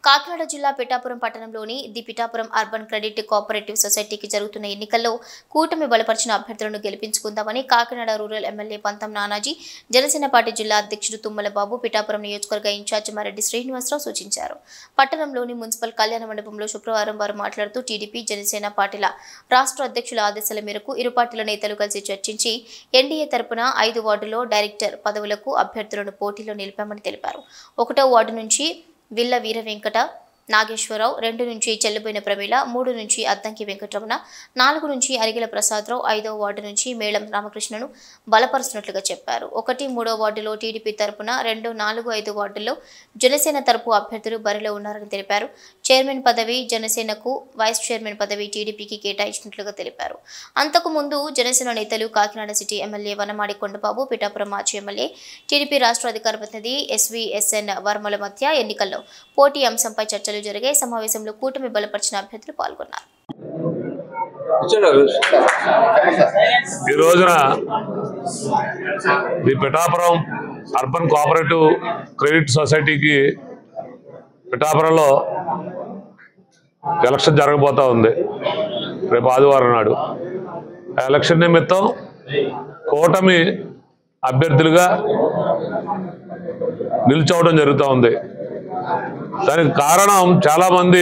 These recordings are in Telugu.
కాకినాడ జిల్లా పిఠాపురం పట్టణంలోని the Pithapuram urban credit cooperative సొసైటీకి జరుగుతున్న ఎన్నికల్లో కూటమి బలపరిచిన అభ్యర్థులను గెలిపించుకుందామని కాకినాడ రూరల్ ఎమ్మెల్యే పంతం నానాజీ, జనసేన పార్టీ జిల్లా అధ్యక్షుడు తుమ్మల బాబు, పిఠాపురం నియోజకవర్గ ఇన్ఛార్జ్ మరెడ్డి శ్రీనివాసరావు సూచించారు. పట్టణంలోని మున్సిపల్ కళ్యాణ మండపంలో శుక్రవారం వారు మాట్లాడుతూ టీడీపీ, జనసేన పార్టీల రాష్ట్ర అధ్యక్షుల ఆదేశాల మేరకు ఇరు పార్టీల నేతలు కలిసి చర్చించి ఎన్డీఏ తరపున 5 వార్డులో డైరెక్టర్ పదవులకు అభ్యర్థులను పోటీలో నిలిపామని తెలిపారు. 1వ వార్డు నుంచి విల్ల వీర వెంకట నాగేశ్వరరావు, 2 నుంచి చెల్లిపోయిన ప్రమీల, 3 నుంచి అద్దంకి వెంకటరమణ, 4 నుంచి అరిగిల ప్రసాదరావు, 5వ వార్డు నుంచి మేళం రామకృష్ణను బలపరుస్తున్నట్లుగా చెప్పారు. 1, 3వ వార్డులో టీడీపీ తరపున, 2, 4, 5 వార్డుల్లో జనసేన తరపు అభ్యర్థులు బరిలో ఉన్నారని తెలిపారు. చైర్మన్ పదవి జనసేనకు, వైస్ చైర్మన్ పదవి టీడీపీకి కేటాయించినట్లుగా తెలిపారు. అంతకుముందు జనసేన నేతలు కాకినాడ సిటీ ఎమ్మెల్యే వనమాడి కొండబాబు, పిఠాపురం మాజీ ఎమ్మెల్యే, టీడీపీ రాష్ట్ర అధికార ప్రతినిధి ఎస్వీఎస్ఎన్ వర్మల మధ్య ఎన్నికల్లో పోటీ అంశంపై చర్చలు జరిగే సమావేశంలో కూటమి బలపరిచిన అభ్యర్థులు పాల్గొన్నారు. ఈ రోజున the Pithapuram urban cooperative credit సొసైటీకి పిఠాపురంలో ఎలక్షన్ జరగబోతా ఉంది. రేపు ఆదివారం నాడు ఆ ఎలక్షన్ నిమిత్తం కూటమి అభ్యర్థులుగా నిల్చోవడం జరుగుతూ ఉంది. దానికి కారణం చాలామంది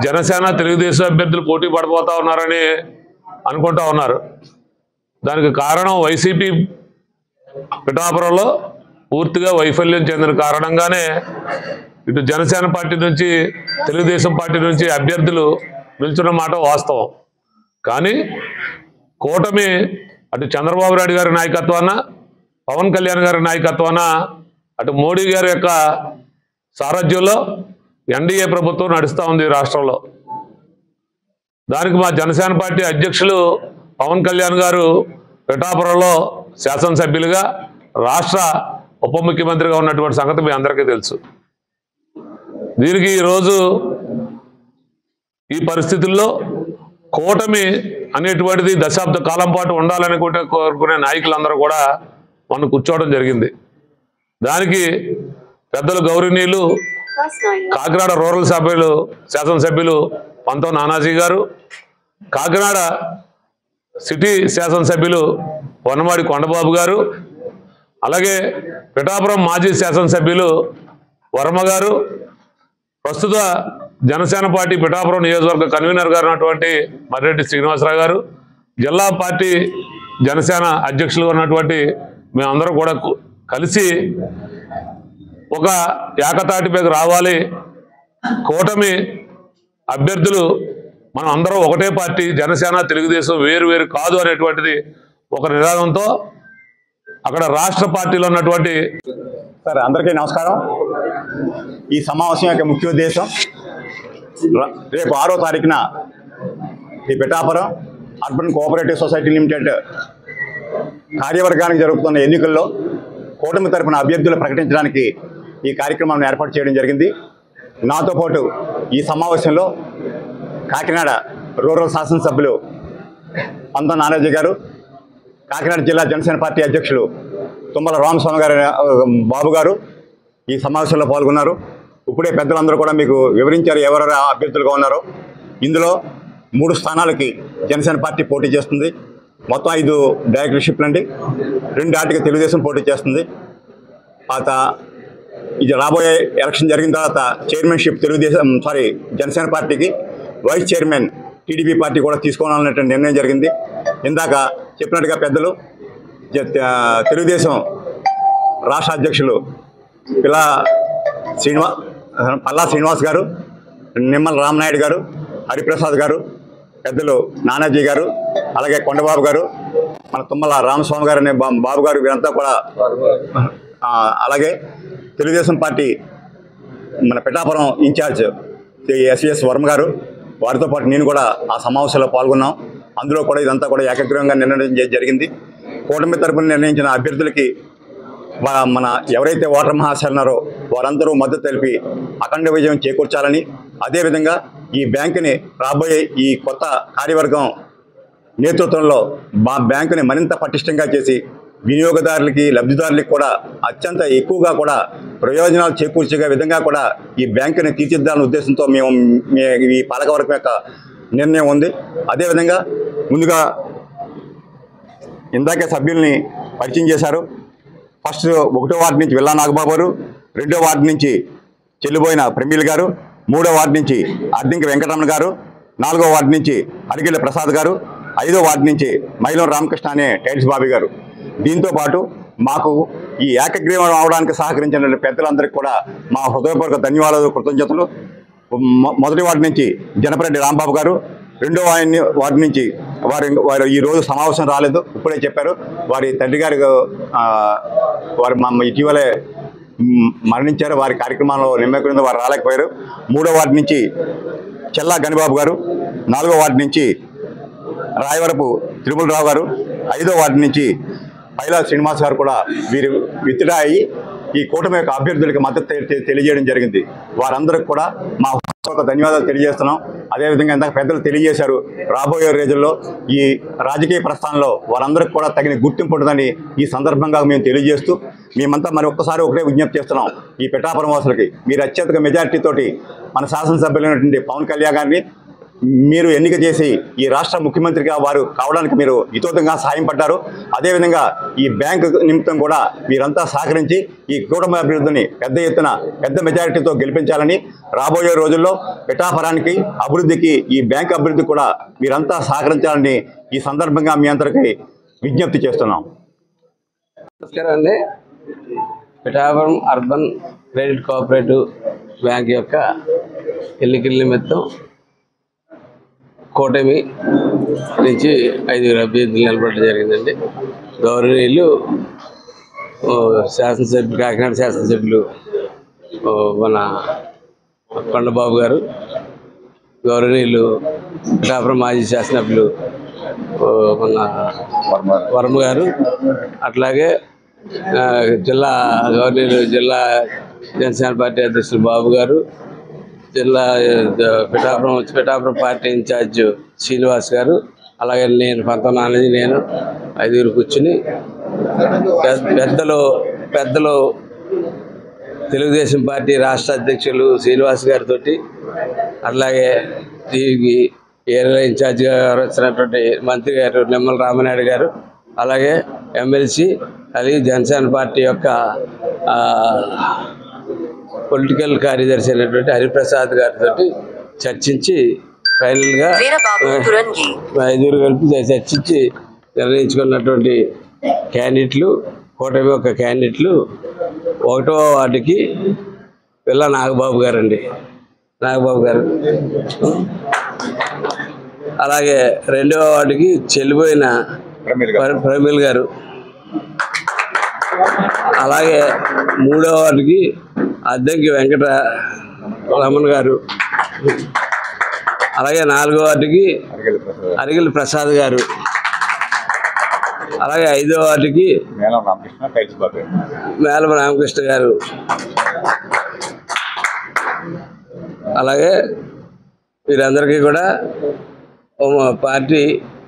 జనసేన, తెలుగుదేశం అభ్యర్థులు పోటీ పడిపోతా ఉన్నారని అనుకుంటా ఉన్నారు. దానికి కారణం వైసీపీ పిఠాపురంలో పూర్తిగా వైఫల్యం చెందిన కారణంగానే ఇటు జనసేన పార్టీ నుంచి, తెలుగుదేశం పార్టీ నుంచి అభ్యర్థులు నిల్చున్న మాట వాస్తవం. కానీ కూటమి అటు చంద్రబాబు నాయుడు గారి నాయకత్వాన, పవన్ కళ్యాణ్ గారి నాయకత్వాన, అటు మోడీ గారి యొక్క సారథ్యంలో ఎన్డీఏ ప్రభుత్వం నడుస్తూ ఉంది రాష్ట్రంలో. దానికి మా జనసేన పార్టీ అధ్యక్షులు పవన్ కళ్యాణ్ గారు పిఠాపురంలో శాసనసభ్యులుగా, రాష్ట్ర ఉప ముఖ్యమంత్రిగా ఉన్నటువంటి సంగతి మీ అందరికీ తెలుసు. దీనికి ఈరోజు ఈ పరిస్థితుల్లో కూటమి అనేటువంటిది దశాబ్ద కాలం పాటు ఉండాలని కోరుకునే నాయకులందరూ కూడా మనం కూర్చోవడం జరిగింది. దానికి పెద్దలు గౌరవనీయులు కాకినాడ రూరల్ శాసనసభ్యులు పంతం నానాజీ గారు, కాకినాడ సిటీ శాసనసభ్యులు వనమాడి కొండబాబు గారు, అలాగే పిఠాపురం మాజీ శాసనసభ్యులు వర్మ గారు, ప్రస్తుత జనసేన పార్టీ పిఠాపురం నియోజకవర్గ కన్వీనర్ గారు ఉన్నటువంటి మర్రెడ్డి శ్రీనివాసరావు గారు, జిల్లా పార్టీ జనసేన అధ్యక్షులు ఉన్నటువంటి మేమందరం కూడా కలిసి ఒక ఏకతాటిపైకి రావాలి. కూటమి అభ్యర్థులు మనం అందరం ఒకటే పార్టీ, జనసేన, తెలుగుదేశం వేరు వేరు కాదు అనేటువంటిది ఒక నినాదంతో అక్కడ రాష్ట్ర పార్టీలో ఉన్నటువంటి అందరికీ నమస్కారం. ఈ సమావేశం యొక్క ముఖ్య ఉద్దేశం రేపు 6వ తారీఖున ఈ Pithapuram urban cooperative society limited కార్యవర్గానికి జరుగుతున్న ఎన్నికల్లో కూటమి తరపున అభ్యర్థులు ప్రకటించడానికి ఈ కార్యక్రమాన్ని ఏర్పాటు చేయడం జరిగింది. నాతో పాటు ఈ సమావేశంలో కాకినాడ రూరల్ శాసనసభ్యులు పంతం నానాజీ గారు, కాకినాడ జిల్లా జనసేన పార్టీ అధ్యక్షులు తుమ్మల రామస్వామి గారు బాబు గారు ఈ సమావేశంలో పాల్గొన్నారు. ఇప్పుడే పెద్దలందరూ కూడా మీకు వివరించారు ఎవరెవరు అభ్యర్థులుగా ఉన్నారో. ఇందులో 3 స్థానాలకి జనసేన పార్టీ పోటీ చేస్తుంది. మొత్తం 5 డైరెక్టర్షిప్లు అండి. 2 ఆటికి తెలుగుదేశం పోటీ చేస్తుంది. ఇది రాబోయే ఎలక్షన్ జరిగిన తర్వాత చైర్మన్షిప్ జనసేన పార్టీకి, వైస్ చైర్మన్ టీడీపీ పార్టీ కూడా తీసుకోవాలనేటువంటి నిర్ణయం జరిగింది. ఇందాక చెప్పినట్టుగా పెద్దలు తెలుగుదేశం రాష్ట్ర అధ్యక్షులు పల్లా శ్రీనివాస్ గారు, నిమ్మల రామనాయుడు గారు, హరిప్రసాద్ గారు, పెద్దలు నానాజీ గారు, అలాగే కొండబాబు గారు, మన తుమ్మల రామస్వామి గారు అనే బాబు గారు, వీరంతా కూడా, అలాగే తెలుగుదేశం పార్టీ మన పిఠాపురం ఇన్ఛార్జ్ ఎస్వీఎస్ వర్మ గారు, వారితో పాటు నేను కూడా ఆ సమావేశంలో పాల్గొన్నాం. అందులో కూడా ఇదంతా కూడా ఏకగ్రీవంగా నిర్ణయం జరిగింది. కూటమి తరపున నిర్ణయించిన అభ్యర్థులకి మన ఎవరైతే ఓటర్ మహాశయులు ఉన్నారో వారందరూ మద్దతు తెలిపి అఖండ విజయం చేకూర్చాలని, అదేవిధంగా ఈ బ్యాంకుని రాబోయే ఈ కొత్త కార్యవర్గం నేతృత్వంలో బ్యాంకుని మరింత పటిష్టంగా చేసి వినియోగదారులకి లబ్ధిదారులకి కూడా అత్యంత ఎక్కువగా కూడా ప్రయోజనాలు చేకూర్చే విధంగా కూడా ఈ బ్యాంకుని తీర్చిదిద్దాలనే ఉద్దేశంతో మేము ఈ పాలకవర్గం యొక్క నిర్ణయం ఉంది. అదేవిధంగా ముందుగా ఇందాకే సభ్యుల్ని పరిచయం చేశారు. ఫస్ట్ 1వ వార్డు నుంచి విల్లా నాగబాబు గారు, 2వ వార్డు నుంచి చెల్లిపోయిన ప్రమీల్ గారు, 3వ వార్డు నుంచి అద్దంకి వెంకటరమణ గారు, 4వ వార్డు నుంచి అరిగిళ్ళ ప్రసాద్ గారు, 5వ వార్డు నుంచి మైలం రామకృష్ణ అనే టైల్స్ బాబీ గారు. దీంతో పాటు మాకు ఈ ఏకగ్రీవం అవడానికి సహకరించిన పెద్దలందరికీ కూడా మా హృదయపూర్వక ధన్యవాదాలు, కృతజ్ఞతలు. మొదటి వార్డు నుంచి జనపరెడ్డి రాంబాబు గారు, 2వ వార్డు నుంచి వారు ఈరోజు సమావేశం రాలేదు, ఇప్పుడే చెప్పారు. వారి తండ్రి గారు వారు ఇటీవలే మరణించారు. వారి కార్యక్రమంలో నిమ్మకం వారు రాలేకపోయారు. 3వ వార్డు నుంచి చెల్లా గనిబాబు గారు, 4వ వార్డు నుంచి రాయవరపు తిరుమలరావు గారు, 5వ వార్డు నుంచి పైలా శ్రీనివాస్ గారు కూడా వీరు విత్డ్రా అయ్యి ఈ కూటమి యొక్క అభ్యర్థులకు మద్దతు తెలియజేయడం జరిగింది. వారందరికి కూడా మా ధన్యవాదాలు తెలియజేస్తున్నాం. అదేవిధంగా ఇందాక పెద్దలు తెలియజేశారు, రాబోయే రోజుల్లో ఈ రాజకీయ ప్రస్థానంలో వారందరికీ కూడా తగిన గుర్తింపు ఉంటుందని ఈ సందర్భంగా మేము తెలియజేస్తూ మేమంతా మరి ఒక్కసారి ఒకటే విజ్ఞప్తి చేస్తున్నాం. ఈ పిఠాపురం వాసులకి మీరు అత్యధిక మెజార్టీతోటి మన శాసనసభ్యులైనటువంటి పవన్ కళ్యాణ్ గారిని మీరు ఎన్నిక చేసి ఈ రాష్ట్ర ముఖ్యమంత్రిగా వారు కావడానికి మీరు హితోతంగా సాయం పడ్డారు. అదేవిధంగా ఈ బ్యాంకు నిమిత్తం కూడా మీరంతా సహకరించి ఈ కూటమి అభివృద్ధిని పెద్ద ఎత్తున పెద్ద మెజారిటీతో గెలిపించాలని, రాబోయే రోజుల్లో పిఠాపురానికి అభివృద్ధికి ఈ బ్యాంకు అభివృద్ధి కూడా మీరంతా సహకరించాలని ఈ సందర్భంగా మీ అందరికీ విజ్ఞప్తి చేస్తున్నాం. నమస్కారం అండి. Pithapuram urban credit cooperative bank యొక్క ఎన్నికల నిమిత్తం కూటమి నుంచి 5 అభ్యర్థులు నిలబడడం జరిగిందండి. గౌరవనీయులు శాసనసభ్యులు, కాకినాడ శాసనసభ్యులు మన కొండబాబు గారు, గౌరవనీయులు పిఠాపురం మాజీ శాసనసభ్యులు మన వర్మ గారు, అట్లాగే గౌరవనీయులు జిల్లా జనసేన పార్టీ అధ్యక్షులు బాబు గారు, జిల్లా పిఠాపురం పార్టీ ఇన్ఛార్జ్ శ్రీనివాస్ గారు, అలాగే నేను పంతం నాన్నది, నేను 5 కూర్చుని పెద్దలు తెలుగుదేశం పార్టీ రాష్ట్ర అధ్యక్షులు శ్రీనివాస్ గారితో, అట్లాగే ఈ ఏరియా ఇన్ఛార్జిగా వచ్చినటువంటి మంత్రి గారు నిమ్మల రామనాయుడు గారు, అలాగే ఎమ్మెల్సీ అలాగే జనసేన పార్టీ యొక్క పొలిటికల్ కార్యదర్శి అయినటువంటి హరిప్రసాద్ గారితో చర్చించి ఫైనల్గా 5 కలిపి చర్చించి నిర్ణయించుకున్నటువంటి క్యాండిడేట్లు, కూటమి యొక్క క్యాండిడేట్లు 1వ వార్డుకి పిల్ల నాగబాబు గారు అండి, నాగబాబు గారు. అలాగే 2వ వార్డుకి చెల్లిపోయిన ప్రమీల్ గారు, అలాగే 3వ వార్డుకి అద్దంకి వెంకటరమణ గారు, అలాగే 4వ వార్డుకి అరిగిళ్ళ ప్రసాద్ గారు, అలాగే 5వ వార్డుకి మేలం రామకృష్ణ గారు, అలాగే వీరందరికీ కూడా party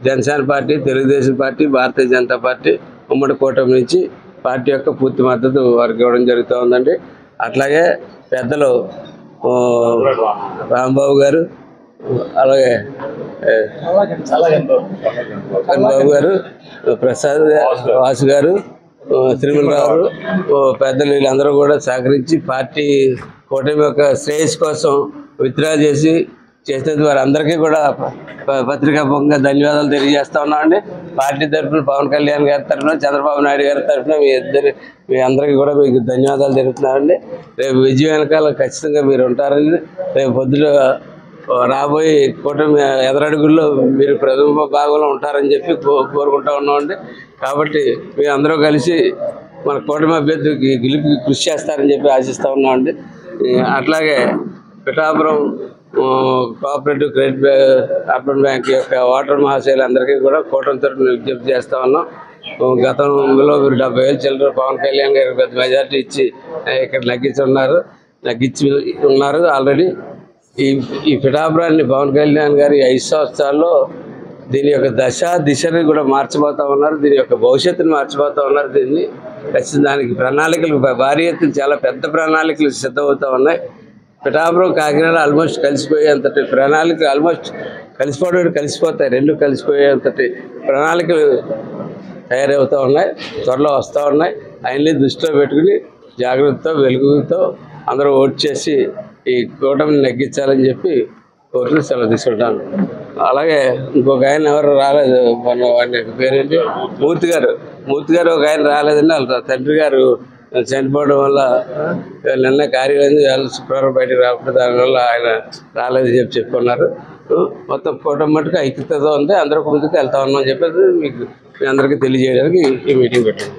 Janasena party, Telugu Desam party, Bharatiya Janata party ఉమ్మడి కూటమి నుంచి పార్టీ యొక్క పూర్తి మద్దతు వారికి ఇవ్వడం జరుగుతూ ఉందండి. అట్లాగే పెద్దలు రాంబాబు గారు, అలాగే బాబు గారు, ప్రసాద్ వాసు గారు, తిరుమలరావు పెద్దలు వీళ్ళందరూ కూడా సహకరించి పార్టీ కూటమి యొక్క శ్రేయస్ కోసం విత్డ్రా చేసినందుకు వారందరికీ కూడా పత్రికాముఖంగా ధన్యవాదాలు తెలియజేస్తా ఉన్నామండి. పార్టీ తరఫున పవన్ కళ్యాణ్ గారి తరఫున, చంద్రబాబు నాయుడు గారి తరఫున మీ అందరికీ కూడా మీకు ధన్యవాదాలు తెలుపుతున్నారండి. రేపు విజయం వెనకాల ఖచ్చితంగా మీరు ఉంటారని, రేపు పొద్దున రాబోయే కూటమి ఎదరడుగుల్లో మీరు ప్రథమ భాగంలో ఉంటారని చెప్పి కోరుకుంటా ఉన్నామండి. కాబట్టి మీ అందరూ కలిసి మన కూటమి అభ్యర్థికి గెలుపుకి కృషి చేస్తారని చెప్పి ఆశిస్తూ ఉన్నామండి. అట్లాగే Pithapuram cooperative credit urban bank యొక్క ఓటర్ మహాశయులందరికీ కూడా కూటమి తరఫున విజ్ఞప్తి చేస్తూ ఉన్నాం. గతంలో మీరు 70,000 చిల్లర పవన్ కళ్యాణ్ గారికి పెద్ద మెజార్టీ ఇచ్చి ఇక్కడ నగ్గించి ఉన్నారు ఆల్రెడీ. ఈ పిఠాపురాన్ని పవన్ కళ్యాణ్ గారి 5 సంవత్సరాల్లో దీని యొక్క దశ దిశని కూడా మార్చబోతా ఉన్నారు, దీని యొక్క భవిష్యత్తుని మార్చబోతా ఉన్నారు. దీన్ని దానికి ప్రణాళికలు భారీ ఎత్తున చాలా పెద్ద ప్రణాళికలు సిద్ధమవుతూ ఉన్నాయి. పిఠాపురం కాకినాడ ఆల్మోస్ట్ కలిసిపోయేంతటి ప్రణాళికలు, ఆల్మోస్ట్ కలిసిపోతాయి, రెండు కలిసిపోయేంతటి ప్రణాళికలు తయారవుతూ ఉన్నాయి, త్వరలో వస్తూ ఉన్నాయి. ఆయన్ని దృష్టిలో పెట్టుకుని జాగ్రత్తతో వెలుగుతో అందరూ ఓటు చేసి ఈ కూటమిని నెగ్గించాలని చెప్పి కోర్టులో సెలవు తీసుకుంటాను. అలాగే ఇంకొక ఆయన ఎవరు రాలేదు, వాడి పేరేంటి మూర్తి గారు ఒక ఆయన రాలేదండి. వాళ్ళ తండ్రి గారు చనిపోవడం వల్ల నిన్న కార్యాలయం శుక్రవారం బయటకు రాకపోతే దానివల్ల ఆయన రాలేదని చెప్పుకున్నారు. మొత్తం కూటమి మటుకు ఐక్యతతో ఉంది, అందరూ ముందుకు వెళ్తా ఉన్నామని చెప్పేసి మీకు మీ అందరికీ తెలియజేయడానికి ఈ మీటింగ్ పెట్టాను.